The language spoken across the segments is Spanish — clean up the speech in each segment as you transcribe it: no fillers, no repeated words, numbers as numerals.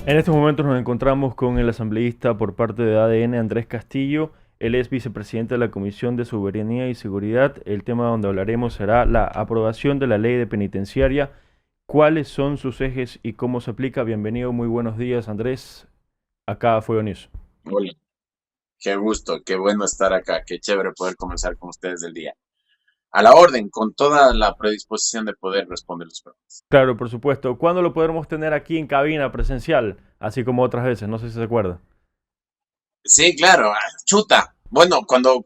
En estos momentos nos encontramos con el asambleísta por parte de ADN, Andrés Castillo. Él es vicepresidente de la Comisión de Soberanía y Seguridad. El tema donde hablaremos será la aprobación de la ley de penitenciaria. ¿Cuáles son sus ejes y cómo se aplica? Bienvenido, muy buenos días, Andrés. Acá fue News. Hola, qué gusto, qué bueno estar acá, qué chévere poder conversar con ustedes del día. A la orden, con toda la predisposición de poder responder las preguntas. Claro, por supuesto. ¿Cuándo lo podremos tener aquí en cabina presencial? Así como otras veces, no sé si se acuerda. Sí, claro, chuta. Bueno, cuando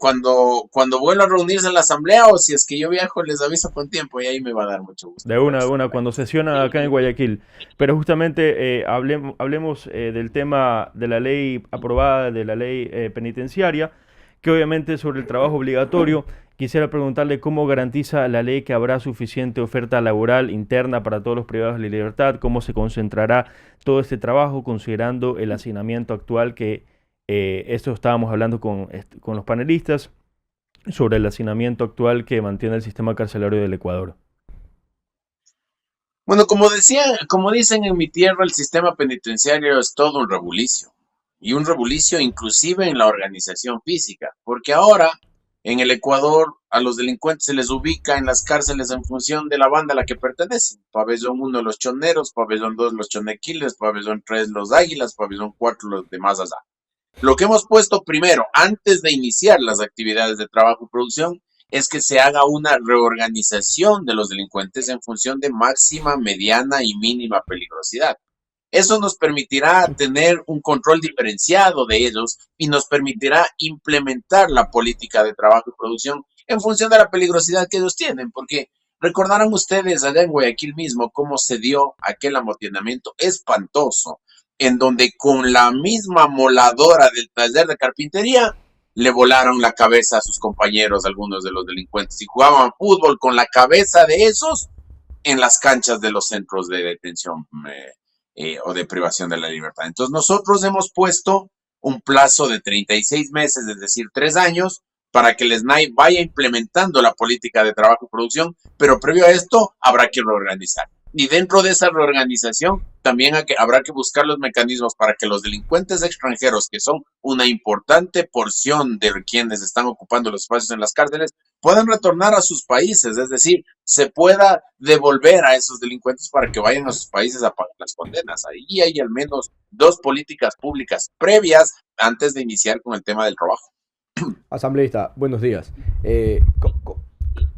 vuelva a reunirse en la asamblea o si es que yo viajo, les aviso con tiempo y ahí me va a dar mucho gusto poder De estar una, ahí. cuando sesiona acá en Guayaquil. Pero justamente hablemos del tema de la ley aprobada, de la ley penitenciaria, que obviamente sobre el trabajo obligatorio. Quisiera preguntarle cómo garantiza la ley que habrá suficiente oferta laboral interna para todos los privados de la libertad, cómo se concentrará todo este trabajo considerando el hacinamiento actual que esto estábamos hablando con los panelistas sobre el hacinamiento actual que mantiene el sistema carcelario del Ecuador. Bueno, como dicen en mi tierra, el sistema penitenciario es todo un rebulicio. Y un rebulicio inclusive en la organización física, porque ahora en el Ecuador a los delincuentes se les ubica en las cárceles en función de la banda a la que pertenecen. Pabellón uno los choneros, pabellón 2 los chonequiles, pabellón 3 los águilas, pabellón 4 los demás allá. Lo que hemos puesto primero, antes de iniciar las actividades de trabajo y producción, es que se haga una reorganización de los delincuentes en función de máxima, mediana y mínima peligrosidad. Eso nos permitirá tener un control diferenciado de ellos y nos permitirá implementar la política de trabajo y producción en función de la peligrosidad que ellos tienen, porque recordarán ustedes allá en Guayaquil mismo cómo se dio aquel amotinamiento espantoso en donde con la misma moladora del taller de carpintería le volaron la cabeza a sus compañeros, algunos de los delincuentes, y jugaban fútbol con la cabeza de esos en las canchas de los centros de detención o de privación de la libertad. Entonces nosotros hemos puesto un plazo de 36 meses, es decir, 3 años, para que el SNAI vaya implementando la política de trabajo y producción, pero previo a esto habrá que reorganizar. Y dentro de esa reorganización también habrá que buscar los mecanismos para que los delincuentes extranjeros, que son una importante porción de quienes están ocupando los espacios en las cárceles, puedan retornar a sus países, es decir, se pueda devolver a esos delincuentes para que vayan a sus países a pagar las condenas. Ahí hay al menos dos políticas públicas previas antes de iniciar con el tema del trabajo. Asambleísta, buenos días.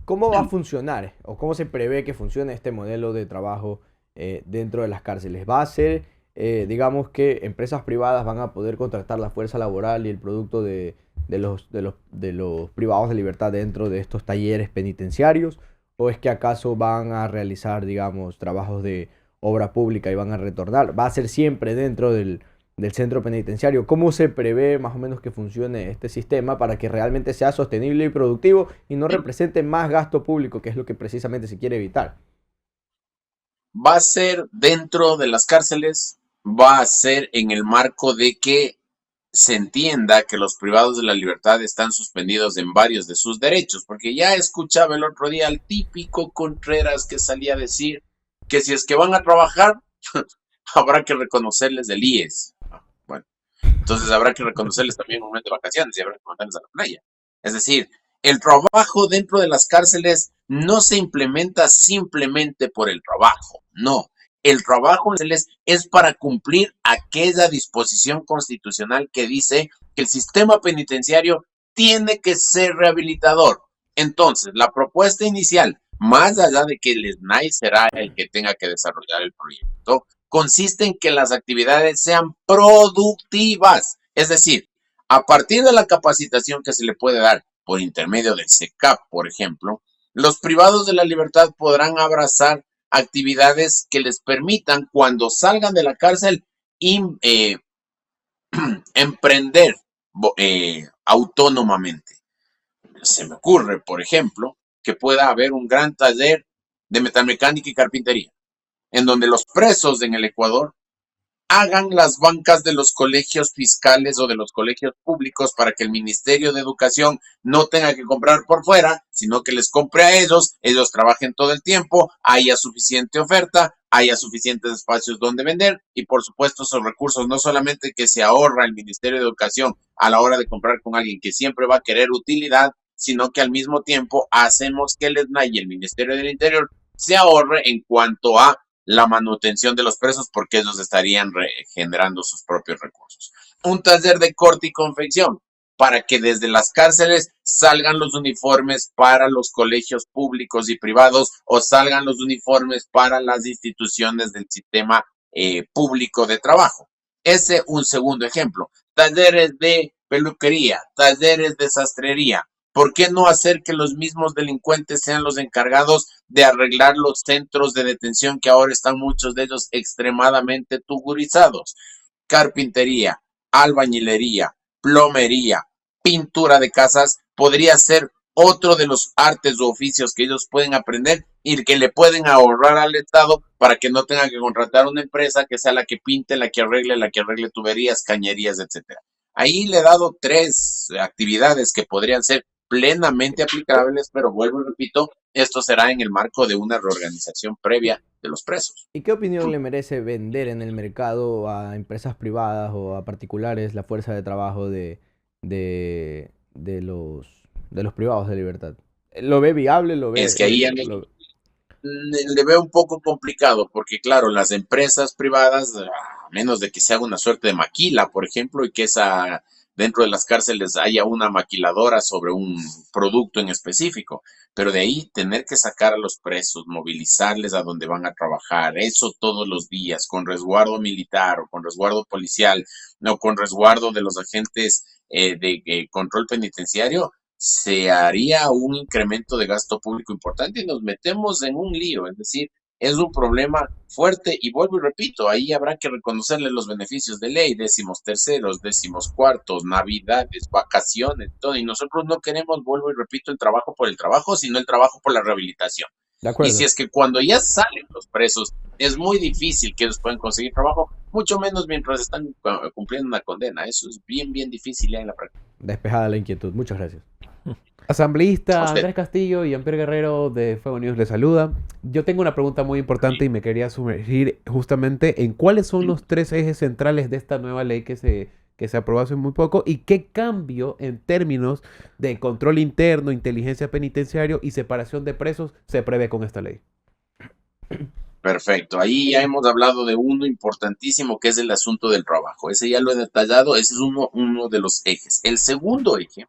¿Cómo va a funcionar o cómo se prevé que funcione este modelo de trabajo dentro de las cárceles? ¿Va a ser, digamos que empresas privadas van a poder contratar la fuerza laboral y el producto de los privados de libertad dentro de estos talleres penitenciarios? ¿O es que acaso van a realizar, digamos, trabajos de obra pública y van a retornar? ¿Va a ser siempre dentro del centro penitenciario? ¿Cómo se prevé más o menos que funcione este sistema para que realmente sea sostenible y productivo y no represente más gasto público, que es lo que precisamente se quiere evitar? Va a ser dentro de las cárceles, va a ser en el marco de que se entienda que los privados de la libertad están suspendidos en varios de sus derechos, porque ya escuchaba el otro día al típico Contreras que salía a decir que si es que van a trabajar, habrá que reconocerles el IES. Bueno, entonces habrá que reconocerles también un momento de vacaciones y habrá que mandarles a la playa. Es decir, el trabajo dentro de las cárceles no se implementa simplemente por el trabajo, no. El trabajo es para cumplir aquella disposición constitucional que dice que el sistema penitenciario tiene que ser rehabilitador. Entonces, la propuesta inicial, más allá de que el SNAI será el que tenga que desarrollar el proyecto, consiste en que las actividades sean productivas. Es decir, a partir de la capacitación que se le puede dar por intermedio del SECAP, por ejemplo, los privados de la libertad podrán abrazar actividades que les permitan, cuando salgan de la cárcel, im, eh, emprender autónomamente. Se me ocurre, por ejemplo, que pueda haber un gran taller de metalmecánica y carpintería, en donde los presos en el Ecuador hagan las bancas de los colegios fiscales o de los colegios públicos para que el Ministerio de Educación no tenga que comprar por fuera, sino que les compre a ellos trabajen todo el tiempo, haya suficiente oferta, haya suficientes espacios donde vender y por supuesto esos recursos no solamente que se ahorra el Ministerio de Educación a la hora de comprar con alguien que siempre va a querer utilidad, sino que al mismo tiempo hacemos que el SNAI y el Ministerio del Interior se ahorre en cuanto a la manutención de los presos porque ellos estarían generando sus propios recursos. Un taller de corte y confección para que desde las cárceles salgan los uniformes para los colegios públicos y privados o salgan los uniformes para las instituciones del sistema público de trabajo. Ese un segundo ejemplo. Talleres de peluquería, talleres de sastrería. ¿Por qué no hacer que los mismos delincuentes sean los encargados de arreglar los centros de detención que ahora están muchos de ellos extremadamente tugurizados? Carpintería, albañilería, plomería, pintura de casas, podría ser otro de los artes o oficios que ellos pueden aprender y que le pueden ahorrar al Estado para que no tengan que contratar una empresa que sea la que pinte, la que arregle tuberías, cañerías, etcétera. Ahí le he dado 3 actividades que podrían ser plenamente aplicables, pero vuelvo y repito, esto será en el marco de una reorganización previa de los presos. ¿Y qué opinión le merece vender en el mercado a empresas privadas o a particulares la fuerza de trabajo de, de los privados de libertad? ¿Lo ve viable? Es que ahí le veo un poco complicado, porque claro, las empresas privadas, a menos de que se haga una suerte de maquila, por ejemplo, y que dentro de las cárceles haya una maquiladora sobre un producto en específico, pero de ahí tener que sacar a los presos, movilizarles a donde van a trabajar, eso todos los días, con resguardo militar o con resguardo policial, no con resguardo de los agentes de control penitenciario, se haría un incremento de gasto público importante y nos metemos en un lío, es decir, es un problema fuerte y vuelvo y repito, ahí habrá que reconocerle los beneficios de ley, 13º, 14º, navidades, vacaciones, todo, y nosotros no queremos, vuelvo y repito, el trabajo por el trabajo, sino el trabajo por la rehabilitación. De Y si acuerdo. es que cuando ya salen los presos, es muy difícil que ellos puedan conseguir trabajo, mucho menos mientras están cumpliendo una condena, eso es bien, bien difícil ya en la práctica. Despejada la inquietud. Muchas gracias. A Asambleísta usted. Andrés Castillo y Jean-Pierre Guerrero de Fuego News les saluda. Yo tengo una pregunta muy importante y me quería sumergir justamente en cuáles son los 3 ejes centrales de esta nueva ley que se aprobó hace muy poco y qué cambio en términos de control interno, inteligencia penitenciario y separación de presos se prevé con esta ley. Perfecto, ahí ya hemos hablado de uno importantísimo que es el asunto del trabajo. Ese ya lo he detallado, ese es uno de los ejes. El segundo eje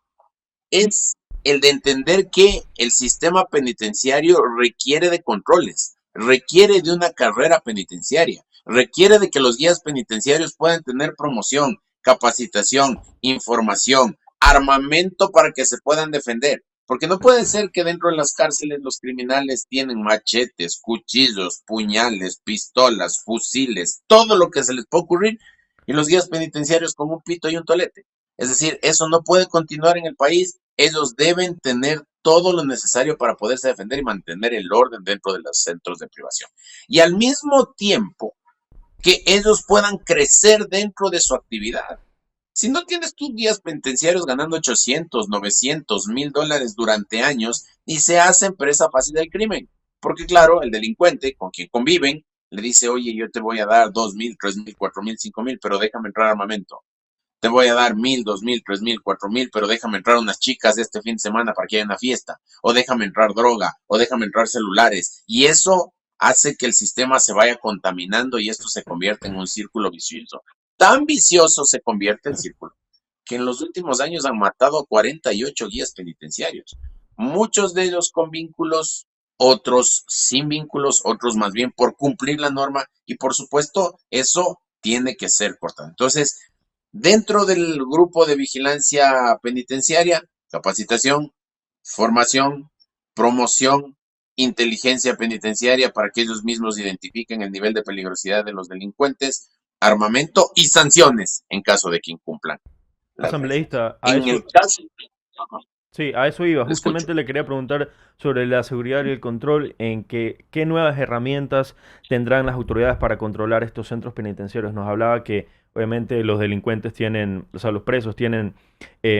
es el de entender que el sistema penitenciario requiere de controles, requiere de una carrera penitenciaria, requiere de que los guías penitenciarios puedan tener promoción, capacitación, información, armamento para que se puedan defender. Porque no puede ser que dentro de las cárceles los criminales tienen machetes, cuchillos, puñales, pistolas, fusiles, todo lo que se les puede ocurrir, y los guías penitenciarios con un pito y un tolete. Es decir, eso no puede continuar en el país. Ellos deben tener todo lo necesario para poderse defender y mantener el orden dentro de los centros de privación. Y al mismo tiempo que ellos puedan crecer dentro de su actividad. Si no tienes tus guías penitenciarios ganando 800, 900, $1,000 durante años y se hacen presa fácil del crimen. Porque claro, el delincuente con quien conviven le dice, oye, yo te voy a dar 2,000, 3,000, 4,000, 5,000, pero déjame entrar armamento. Te voy a dar 1,000, 2,000, 3,000, 4,000, pero déjame entrar unas chicas este fin de semana para que haya una fiesta. O déjame entrar droga, o déjame entrar celulares. Y eso hace que el sistema se vaya contaminando y esto se convierte en un círculo vicioso. Tan vicioso se convierte el círculo que en los últimos años han matado a 48 guías penitenciarios. Muchos de ellos con vínculos, otros sin vínculos, otros más bien por cumplir la norma y por supuesto eso tiene que ser cortado. Entonces, dentro del grupo de vigilancia penitenciaria, capacitación, formación, promoción, inteligencia penitenciaria para que ellos mismos identifiquen el nivel de peligrosidad de los delincuentes, armamento y sanciones en caso de que incumplan las reglas. Asambleísta, En el caso, Sí, a eso iba. Le escucho. Justamente le quería preguntar sobre la seguridad y el control, en qué nuevas herramientas tendrán las autoridades para controlar estos centros penitenciarios. Nos hablaba que obviamente los delincuentes tienen, o sea, los presos tienen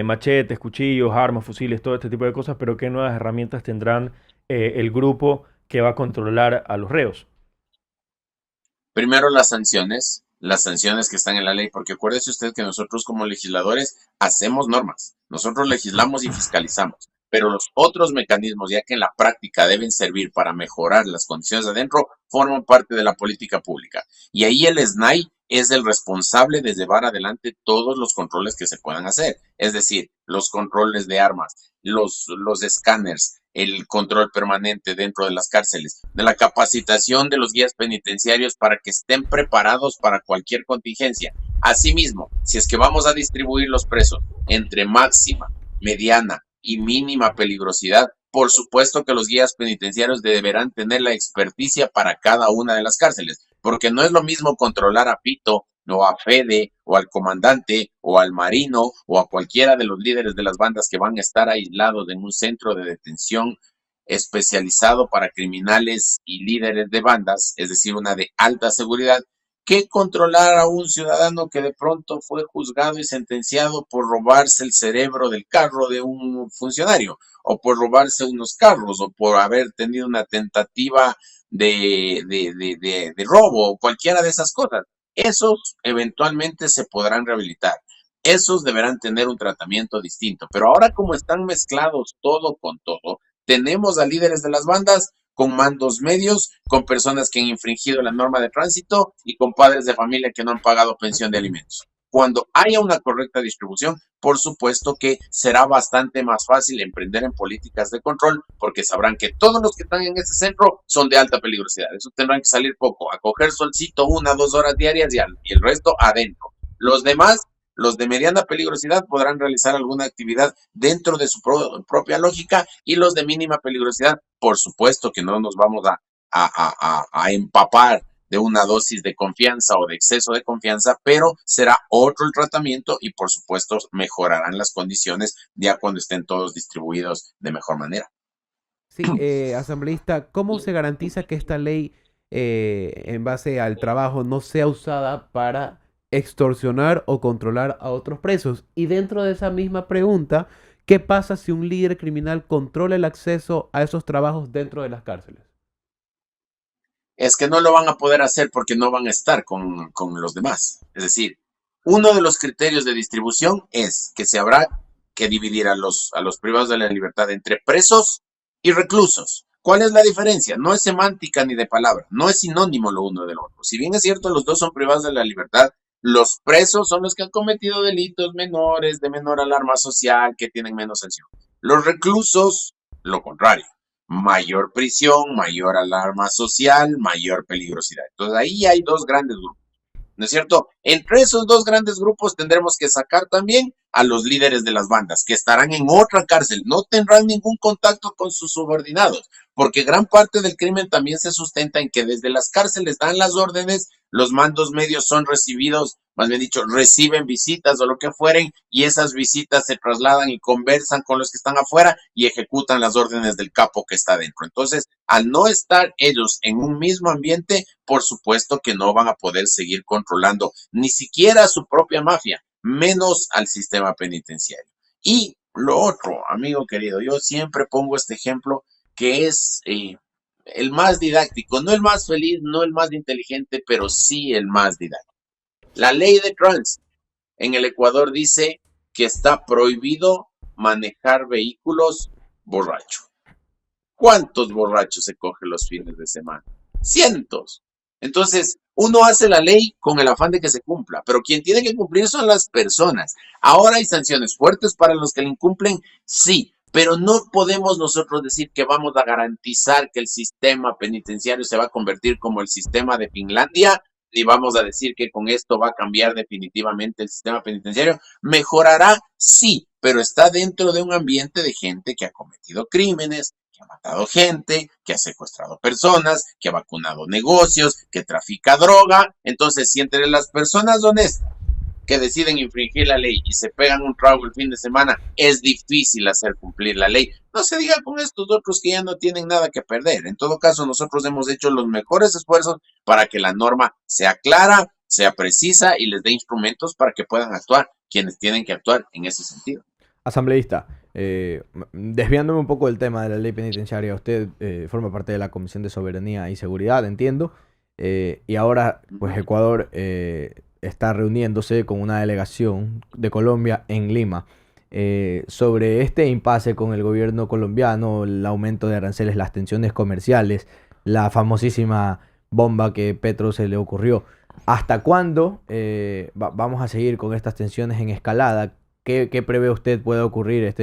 machetes, cuchillos, armas, fusiles, todo este tipo de cosas, pero qué nuevas herramientas tendrán el grupo que va a controlar a los reos. Primero las sanciones que están en la ley, porque acuérdese usted que nosotros como legisladores hacemos normas, nosotros legislamos y fiscalizamos, pero los otros mecanismos, ya que en la práctica deben servir para mejorar las condiciones adentro, forman parte de la política pública. Y ahí el SNAI es el responsable de llevar adelante todos los controles que se puedan hacer, es decir, los controles de armas, los escáneres, el control permanente dentro de las cárceles, de la capacitación de los guías penitenciarios para que estén preparados para cualquier contingencia. Asimismo, si es que vamos a distribuir los presos entre máxima, mediana y mínima peligrosidad, por supuesto que los guías penitenciarios deberán tener la experticia para cada una de las cárceles, porque no es lo mismo controlar a Pito o a Fede o al comandante o al marino o a cualquiera de los líderes de las bandas que van a estar aislados en un centro de detención especializado para criminales y líderes de bandas, es decir, una de alta seguridad, que controlar a un ciudadano que de pronto fue juzgado y sentenciado por robarse el cerebro del carro de un funcionario, o por robarse unos carros, o por haber tenido una tentativa de robo, o cualquiera de esas cosas. Esos eventualmente se podrán rehabilitar. Esos deberán tener un tratamiento distinto. Pero ahora como están mezclados todo con todo, tenemos a líderes de las bandas con mandos medios, con personas que han infringido la norma de tránsito y con padres de familia que no han pagado pensión de alimentos. Cuando haya una correcta distribución, por supuesto que será bastante más fácil emprender en políticas de control, porque sabrán que todos los que están en ese centro son de alta peligrosidad. Eso tendrán que salir poco, a coger solcito 1 o 2 horas diarias y el resto adentro. Los demás, los de mediana peligrosidad, podrán realizar alguna actividad dentro de su propia lógica, y los de mínima peligrosidad, por supuesto que no nos vamos a empapar de una dosis de confianza o de exceso de confianza, pero será otro el tratamiento y por supuesto mejorarán las condiciones ya cuando estén todos distribuidos de mejor manera. Sí, asambleísta, ¿cómo se garantiza que esta ley en base al trabajo no sea usada para extorsionar o controlar a otros presos? Y dentro de esa misma pregunta, ¿qué pasa si un líder criminal controla el acceso a esos trabajos dentro de las cárceles? Es que no lo van a poder hacer porque no van a estar con los demás. Es decir, uno de los criterios de distribución es que se habrá que dividir a los privados de la libertad entre presos y reclusos. ¿Cuál es la diferencia? No es semántica ni de palabra, no es sinónimo lo uno del otro. Si bien es cierto, los dos son privados de la libertad, los presos son los que han cometido delitos menores, de menor alarma social, que tienen menos sanción. Los reclusos, lo contrario, mayor prisión, mayor alarma social, mayor peligrosidad. Entonces ahí hay dos grandes grupos, ¿no es cierto? Entre esos dos grandes grupos tendremos que sacar también a los líderes de las bandas, que estarán en otra cárcel, no tendrán ningún contacto con sus subordinados, porque gran parte del crimen también se sustenta en que desde las cárceles dan las órdenes, los mandos medios son recibidos, más bien dicho, reciben visitas o lo que fueren, y esas visitas se trasladan y conversan con los que están afuera y ejecutan las órdenes del capo que está dentro. Entonces, al no estar ellos en un mismo ambiente, por supuesto que no van a poder seguir controlando ni siquiera a su propia mafia, menos al sistema penitenciario. Y lo otro, amigo querido, yo siempre pongo este ejemplo que es el más didáctico, no el más feliz, no el más inteligente, pero sí el más didáctico. La ley de tránsito en el Ecuador dice que está prohibido manejar vehículos borracho. ¿Cuántos borrachos se cogen los fines de semana? Cientos. Entonces, uno hace la ley con el afán de que se cumpla, pero quien tiene que cumplir son las personas. Ahora hay sanciones fuertes para los que la incumplen, sí, pero no podemos nosotros decir que vamos a garantizar que el sistema penitenciario se va a convertir como el sistema de Finlandia, ni vamos a decir que con esto va a cambiar definitivamente el sistema penitenciario. Mejorará, sí, pero está dentro de un ambiente de gente que ha cometido crímenes, que ha matado gente, que ha secuestrado personas, que ha vacunado negocios, que trafica droga. Entonces, si entre las personas honestas que deciden infringir la ley y se pegan un trago el fin de semana, es difícil hacer cumplir la ley. No se diga con estos otros que ya no tienen nada que perder. En todo caso, nosotros hemos hecho los mejores esfuerzos para que la norma sea clara, sea precisa y les dé instrumentos para que puedan actuar quienes tienen que actuar en ese sentido. Asambleísta, desviándome un poco del tema de la ley penitenciaria, usted forma parte de la Comisión de Soberanía y Seguridad, entiendo, y ahora pues Ecuador está reuniéndose con una delegación de Colombia en Lima sobre este impasse con el gobierno colombiano, el aumento de aranceles, las tensiones comerciales, la famosísima bomba que Petro se le ocurrió. ¿Hasta cuándo vamos a seguir con estas tensiones en escalada? ¿Qué prevé usted pueda ocurrir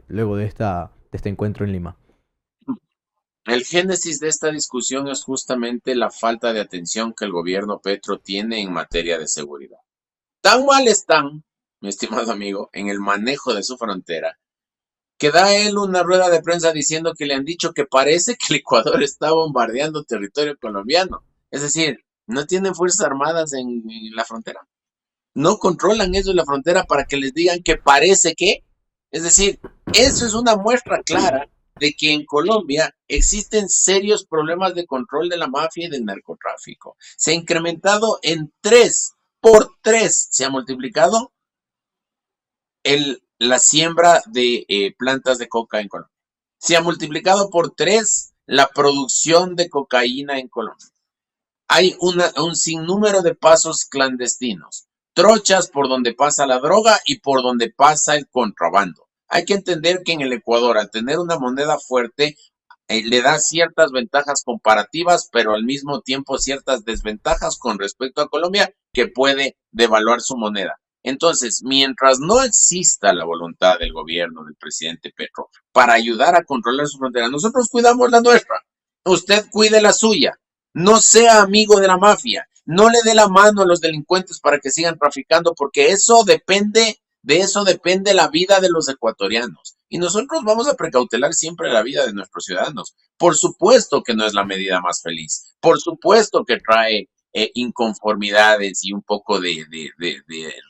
luego de este encuentro en Lima? El génesis de esta discusión es justamente la falta de atención que el gobierno Petro tiene en materia de seguridad. Tan mal están, mi estimado amigo, en el manejo de su frontera, que da él una rueda de prensa diciendo que le han dicho que parece que el Ecuador está bombardeando territorio colombiano. Es decir, no tienen fuerzas armadas en la frontera. No controlan eso en la frontera para que les digan que parece que. Es decir, eso es una muestra clara de que en Colombia existen serios problemas de control de la mafia y del narcotráfico. Se ha incrementado por 3 se ha multiplicado la siembra de plantas de coca en Colombia. Se ha multiplicado por 3 la producción de cocaína en Colombia. Hay un sinnúmero de pasos clandestinos, trochas por donde pasa la droga y por donde pasa el contrabando. Hay que entender que en el Ecuador, al tener una moneda fuerte, le da ciertas ventajas comparativas, pero al mismo tiempo ciertas desventajas con respecto a Colombia, que puede devaluar su moneda. Entonces, mientras no exista la voluntad del gobierno del presidente Petro para ayudar a controlar su frontera, nosotros cuidamos la nuestra, usted cuide la suya. No sea amigo de la mafia, no le dé la mano a los delincuentes para que sigan traficando, porque de eso depende la vida de los ecuatorianos. Y nosotros vamos a precautelar siempre la vida de nuestros ciudadanos. Por supuesto que no es la medida más feliz, por supuesto que trae inconformidades y un poco de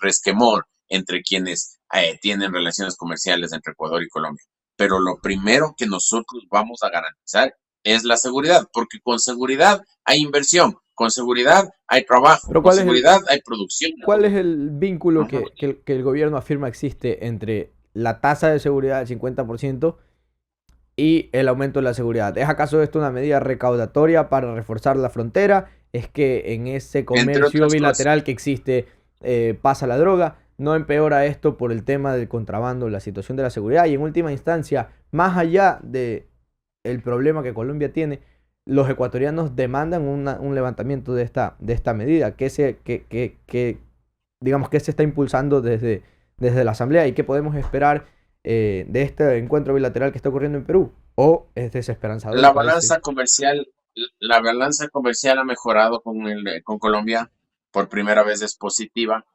resquemor entre quienes tienen relaciones comerciales entre Ecuador y Colombia. Pero lo primero que nosotros vamos a garantizar es la seguridad, porque con seguridad hay inversión, con seguridad hay trabajo, Pero con seguridad hay producción. ¿cuál es el vínculo que el gobierno afirma existe entre la tasa de seguridad del 50% y el aumento de la seguridad? ¿Es acaso esto una medida recaudatoria para reforzar la frontera? ¿Es que en ese comercio bilateral que existe pasa la droga? ¿No empeora esto por el tema del contrabando, la situación de la seguridad? Y en última instancia, más allá de el problema que Colombia tiene, los ecuatorianos demandan un levantamiento de esta medida. Digamos, que se está impulsando desde la Asamblea y qué podemos esperar de este encuentro bilateral que está ocurriendo en Perú? ¿O es desesperanzador? La balanza comercial ha mejorado con Colombia, por primera vez es positiva.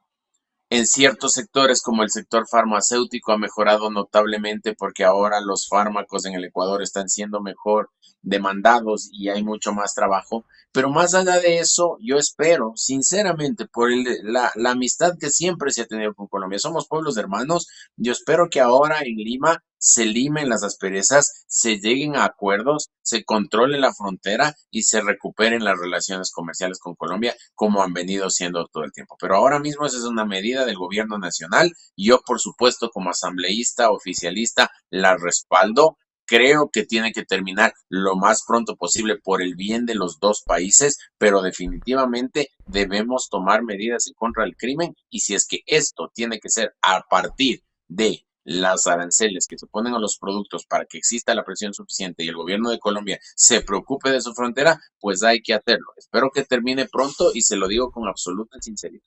En ciertos sectores como el sector farmacéutico ha mejorado notablemente porque ahora los fármacos en el Ecuador están siendo mejor demandados y hay mucho más trabajo. Pero más allá de eso, yo espero, sinceramente, por la amistad que siempre se ha tenido con Colombia, somos pueblos hermanos, yo espero que ahora en Lima se limen las asperezas, se lleguen a acuerdos, se controle la frontera y se recuperen las relaciones comerciales con Colombia como han venido siendo todo el tiempo. Pero ahora mismo esa es una medida del gobierno nacional y yo, por supuesto, como asambleísta, oficialista, la respaldo. Creo que tiene que terminar lo más pronto posible por el bien de los dos países, pero definitivamente debemos tomar medidas en contra del crimen y si es que esto tiene que ser a partir de las aranceles que se ponen a los productos para que exista la presión suficiente y el gobierno de Colombia se preocupe de su frontera, pues hay que hacerlo. Espero que termine pronto y se lo digo con absoluta sinceridad.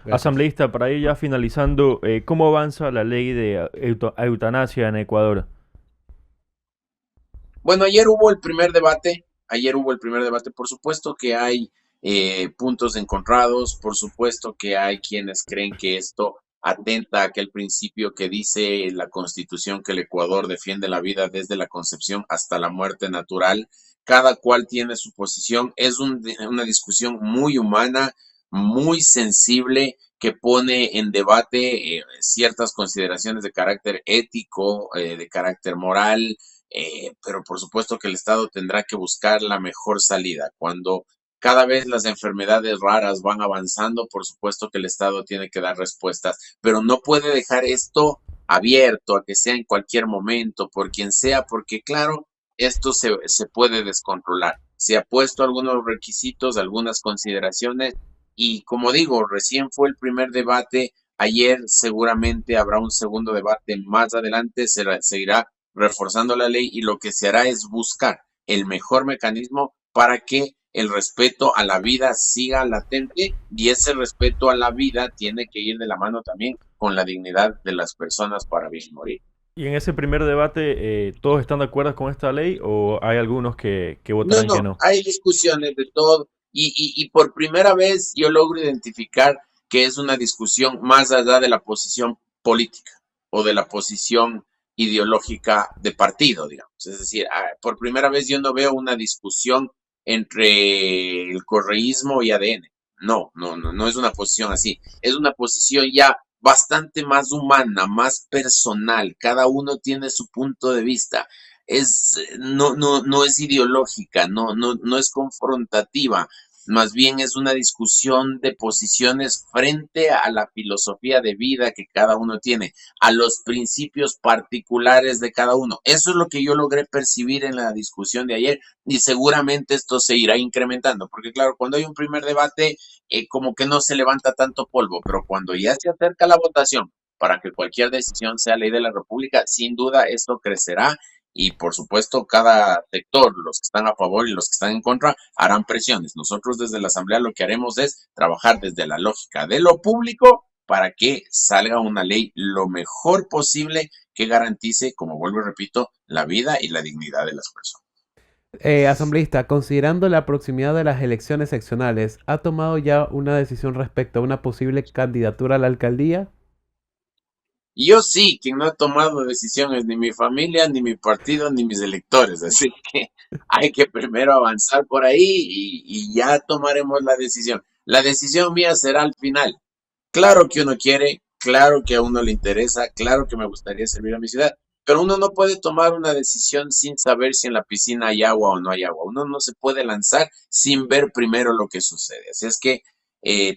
Gracias. Asambleísta, para ir ya finalizando, ¿cómo avanza la ley de eutanasia en Ecuador? Bueno, ayer hubo el primer debate, por supuesto que hay puntos encontrados, por supuesto que hay quienes creen que esto atenta a aquel principio que dice la Constitución que el Ecuador defiende la vida desde la concepción hasta la muerte natural. Cada cual tiene su posición, es una discusión muy humana, muy sensible, que pone en debate ciertas consideraciones de carácter ético, de carácter moral, pero por supuesto que el Estado tendrá que buscar la mejor salida. Cuando cada vez las enfermedades raras van avanzando, por supuesto que el Estado tiene que dar respuestas, pero no puede dejar esto abierto a que sea en cualquier momento, por quien sea, porque claro, esto se puede descontrolar. Se ha puesto algunos requisitos, algunas consideraciones, y como digo, recién fue el primer debate. Ayer seguramente habrá un segundo debate más adelante, se seguirá reforzando la ley y lo que se hará es buscar el mejor mecanismo para que el respeto a la vida siga latente, y ese respeto a la vida tiene que ir de la mano también con la dignidad de las personas para vivir y morir. Y en ese primer debate, ¿todos están de acuerdo con esta ley o hay algunos que No, votarán que no? hay discusiones de todo y por primera vez yo logro identificar que es una discusión más allá de la posición política o de la posición ideológica de partido, digamos. Es decir, por primera vez yo no veo una discusión entre el correísmo y ADN. No es una posición así. Es una posición ya bastante más humana, más personal. Cada uno tiene su punto de vista. No es ideológica, no es confrontativa, más bien es una discusión de posiciones frente a la filosofía de vida que cada uno tiene, a los principios particulares de cada uno. Eso es lo que yo logré percibir en la discusión de ayer, y seguramente esto se irá incrementando, porque claro, cuando hay un primer debate, como que no se levanta tanto polvo, pero cuando ya se acerca la votación para que cualquier decisión sea ley de la República, sin duda esto crecerá. Y por supuesto, cada sector, los que están a favor y los que están en contra, harán presiones. Nosotros desde la Asamblea lo que haremos es trabajar desde la lógica de lo público para que salga una ley lo mejor posible que garantice, como vuelvo y repito, la vida y la dignidad de las personas. Asambleísta, considerando la proximidad de las elecciones seccionales, ¿ha tomado ya una decisión respecto a una posible candidatura a la alcaldía? Yo sí, quien no ha tomado decisiones, ni mi familia, ni mi partido, ni mis electores. Así que hay que primero avanzar por ahí y ya tomaremos la decisión. La decisión mía será al final. Claro que uno quiere, claro que a uno le interesa, claro que me gustaría servir a mi ciudad, pero uno no puede tomar una decisión sin saber si en la piscina hay agua o no hay agua. Uno no se puede lanzar sin ver primero lo que sucede. Así es que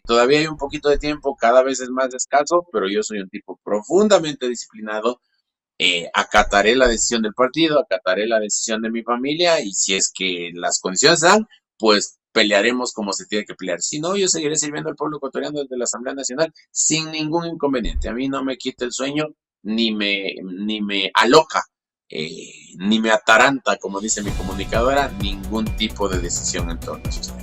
todavía hay un poquito de tiempo, cada vez es más escaso, pero yo soy un tipo profundamente disciplinado. Acataré la decisión del partido, acataré la decisión de mi familia, y si es que las condiciones dan, pues pelearemos como se tiene que pelear. Si no, yo seguiré sirviendo al pueblo ecuatoriano desde la Asamblea Nacional sin ningún inconveniente. A mí no me quita el sueño, ni me aloca, ni me ataranta, como dice mi comunicadora, ningún tipo de decisión en torno a eso.